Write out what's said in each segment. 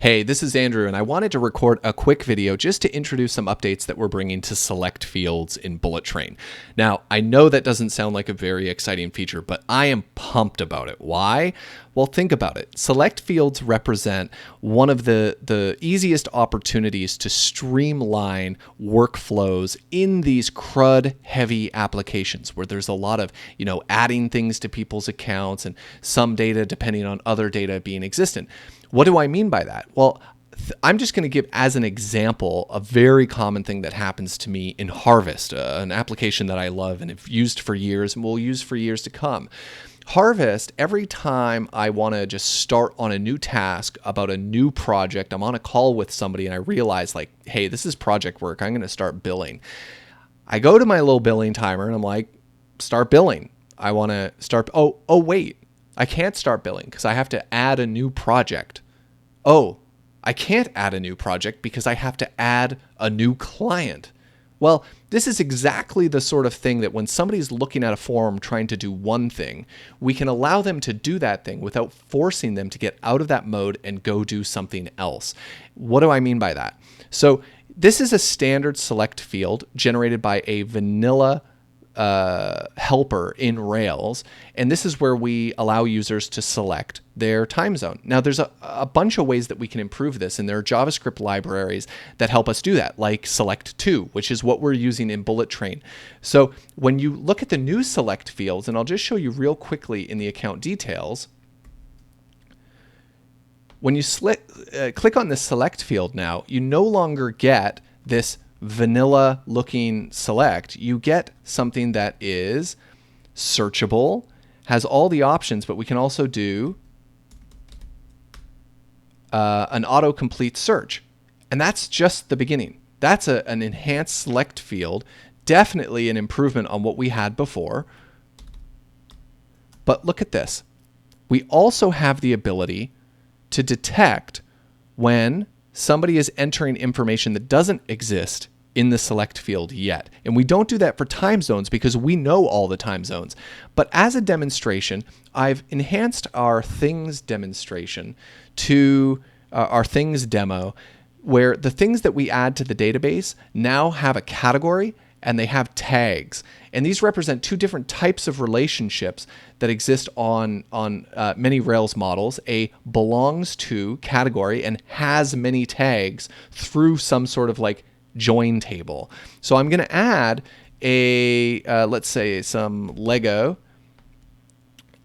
Hey, this is Andrew, and I wanted to record a quick video just to introduce some updates that we're bringing to select fields in Bullet Train. Now, I know that doesn't sound like a very exciting feature, but I am pumped about it. Why? Well, think about it. Select fields represent one of the easiest opportunities to streamline workflows in these CRUD-heavy applications where there's a lot of, adding things to people's accounts and some data depending on other data being existent. What do I mean by that? Well, I'm just going to give as an example a very common thing that happens to me in Harvest, an application that I love and have used for years and will use for years to come. Harvest, every time I want to just start on a new task about a new project, I'm on a call with somebody and I realize like, hey, this is project work. I'm going to start billing. I go to my little billing timer and I'm like, start billing. I want to start. Oh, wait, I can't start billing because I have to add a new project. Oh, I can't add a new project because I have to add a new client. Well, this is exactly the sort of thing that when somebody's looking at a form trying to do one thing, we can allow them to do that thing without forcing them to get out of that mode and go do something else. What do I mean by that? So this is a standard select field generated by a vanilla helper in Rails, and this is where we allow users to select their time zone. Now, there's a bunch of ways that we can improve this, and there are JavaScript libraries that help us do that, like select2, which is what we're using in Bullet Train. So when you look at the new select fields, and I'll just show you real quickly in the account details, when you click on the select field now, you no longer get this vanilla looking select. You get something that is searchable, has all the options, but we can also do an autocomplete search. And that's just the beginning. That's an enhanced select field, definitely an improvement on what we had before. But look at this. We also have the ability to detect when somebody is entering information that doesn't exist in the select field yet. And we don't do that for time zones because we know all the time zones. But as a demonstration, I've enhanced our things demonstration to our things demo, where the things that we add to the database now have a category and they have tags. And these represent two different types of relationships that exist on many Rails models. A belongs to category and has many tags through some sort of like join table. So I'm going to add a, let's say some Lego,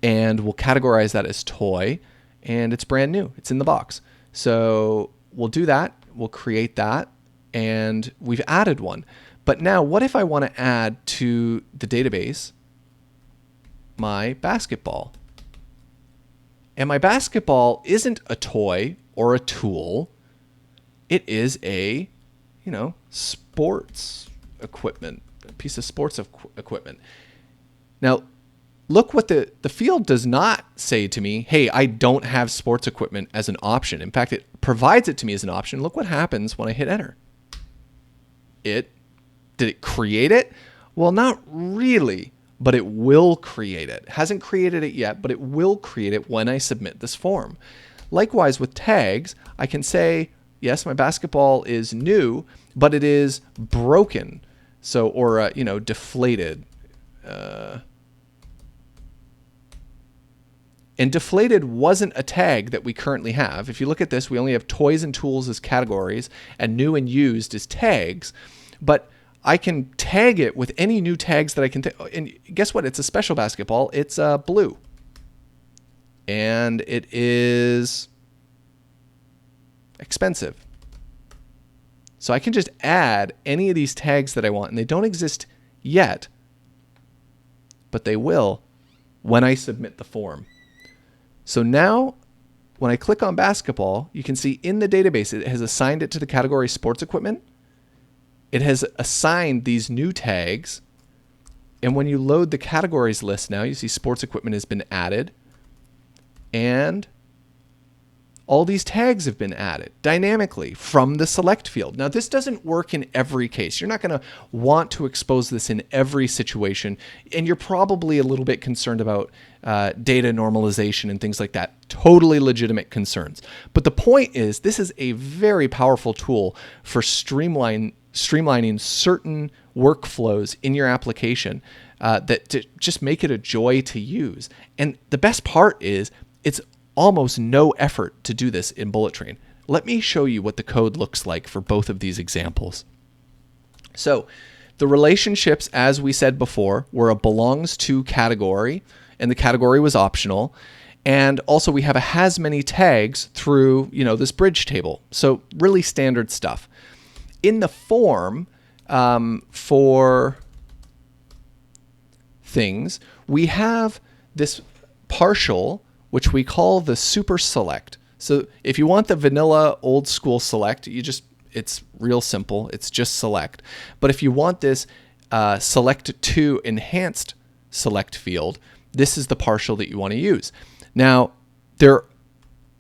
and we'll categorize that as toy, and it's brand new. It's in the box. So we'll do that. We'll create that, and we've added one. But now what if I want to add to the database my basketball? And my basketball isn't a toy or a tool. It is a sports equipment, a piece of sports equipment. Now, look what the field does not say to me, hey, I don't have sports equipment as an option. In fact, it provides it to me as an option. Look what happens when I hit enter. Did it create it? Well, not really, but it will create it. It hasn't created it yet, but it will create it when I submit this form. Likewise with tags, I can say, yes, my basketball is new, but it is broken. So, or, deflated. And deflated wasn't a tag that we currently have. If you look at this, we only have toys and tools as categories and new and used as tags. But I can tag it with any new tags that I can. And guess what? It's a special basketball. It's blue. And it is expensive. So I can just add any of these tags that I want, and they don't exist yet, but they will when I submit the form. So now when I click on basketball, you can see in the database, it has assigned it to the category sports equipment. It has assigned these new tags. And when you load the categories list now, you see sports equipment has been added. And all these tags have been added dynamically from the select field. Now, this doesn't work in every case. You're not going to want to expose this in every situation, and you're probably a little bit concerned about data normalization and things like that. Totally legitimate concerns. But the point is, this is a very powerful tool for streamlining certain workflows in your application that to just make it a joy to use. And the best part is, it's almost no effort to do this in Bullet Train. Let me show you what the code looks like for both of these examples. So the relationships, as we said before, were a belongs to category, and the category was optional. And also we have a has many tags through, this bridge table. So really standard stuff. In the form for things, we have this partial, which we call the super select. So if you want the vanilla old school select, it's real simple. It's just select. But if you want this select to enhanced select field, this is the partial that you want to use. Now, there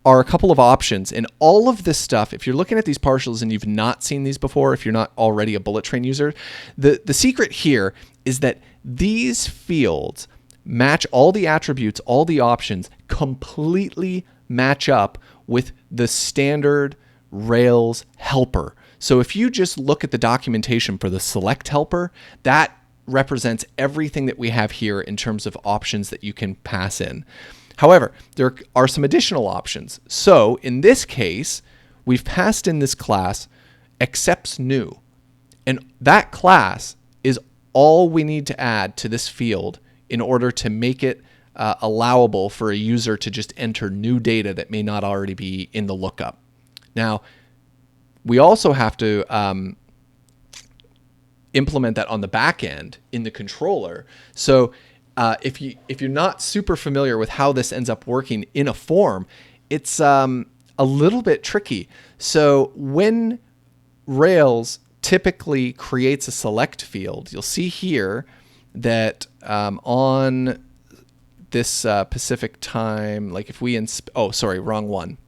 are a couple of options, and all of this stuff, if you're looking at these partials and you've not seen these before, if you're not already a Bullet Train user, the secret here is that these fields match all the attributes, all the options completely match up with the standard Rails helper. So if you just look at the documentation for the select helper, that represents everything that we have here in terms of options that you can pass in. However, there are some additional options. So in this case, we've passed in this class accepts new, and that class is all we need to add to this field in order to make it allowable for a user to just enter new data that may not already be in the lookup. Now, we also have to implement that on the back end in the controller. So if you're not super familiar with how this ends up working in a form, it's a little bit tricky. So when Rails typically creates a select field, you'll see here that on this Pacific time, like if we, wrong one.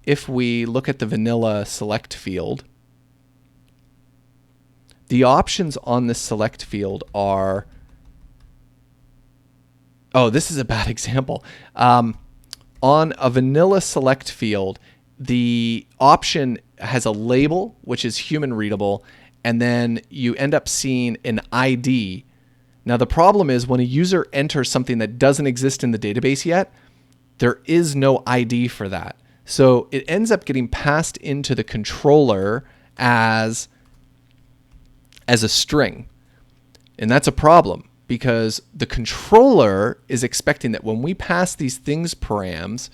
If we look at the vanilla select field, the options on this select field are, this is a bad example. On a vanilla select field, the option has a label, which is human readable, and then you end up seeing an ID. Now, the problem is when a user enters something that doesn't exist in the database yet, there is no ID for that. So it ends up getting passed into the controller as a string. And that's a problem because the controller is expecting that when we pass these things params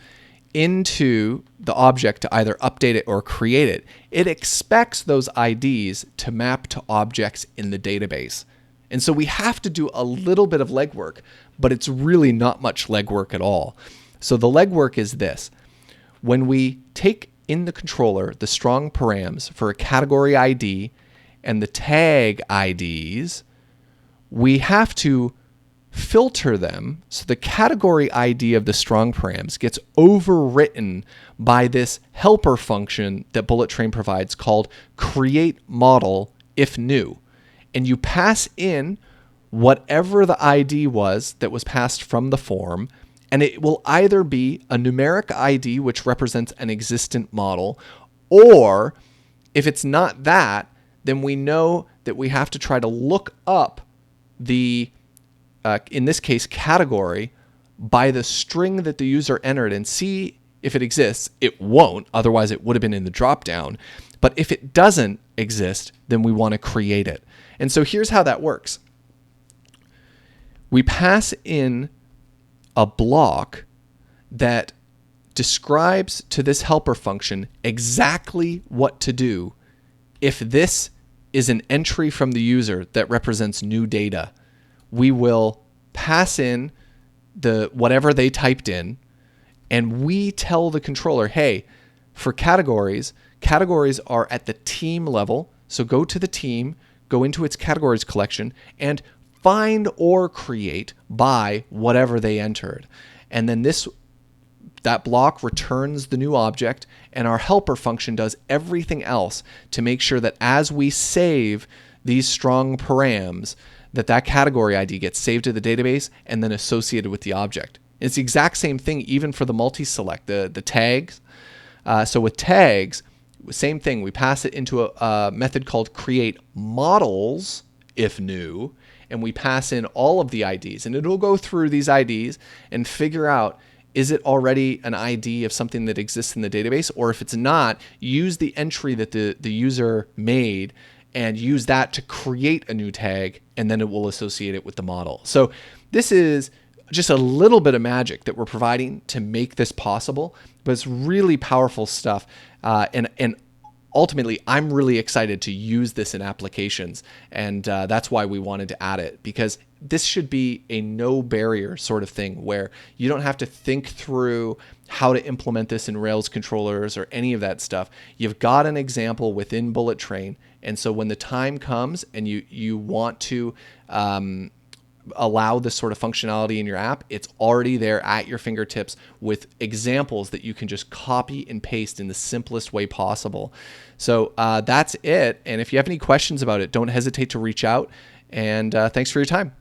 into the object to either update it or create it, it expects those IDs to map to objects in the database. And so we have to do a little bit of legwork, but it's really not much legwork at all. So the legwork is this. When we take in the controller the strong params for a category ID and the tag IDs, we have to filter them so the category ID of the strong params gets overwritten by this helper function that Bullet Train provides called create model if new. And you pass in whatever the ID was that was passed from the form, and it will either be a numeric ID, which represents an existent model, or if it's not that, then we know that we have to try to look up the, in this case, category by the string that the user entered and see if it exists. It won't, otherwise it would have been in the dropdown. But if it doesn't exist, then we want to create it. And so here's how that works. We pass in a block that describes to this helper function exactly what to do if this is an entry from the user that represents new data. We will pass in the whatever they typed in, and we tell the controller, hey, for categories are at the team level, so go to the team, go into its categories collection, and find or create by whatever they entered. And then this That block returns the new object, and our helper function does everything else to make sure that as we save these strong params, that category ID gets saved to the database and then associated with the object. It's the exact same thing even for the multi-select, the tags. So with tags, same thing. We pass it into a method called create models if new, and we pass in all of the IDs, and it'll go through these IDs and figure out, is it already an ID of something that exists in the database? Or if it's not, use the entry that the user made and use that to create a new tag, and then it will associate it with the model. So this is just a little bit of magic that we're providing to make this possible, but it's really powerful stuff. And ultimately, I'm really excited to use this in applications, and that's why we wanted to add it, because this should be a no barrier sort of thing where you don't have to think through how to implement this in Rails controllers or any of that stuff. You've got an example within Bullet Train, and so when the time comes and you want to allow this sort of functionality in your app, it's already there at your fingertips with examples that you can just copy and paste in the simplest way possible. So that's it. And if you have any questions about it, don't hesitate to reach out. And thanks for your time.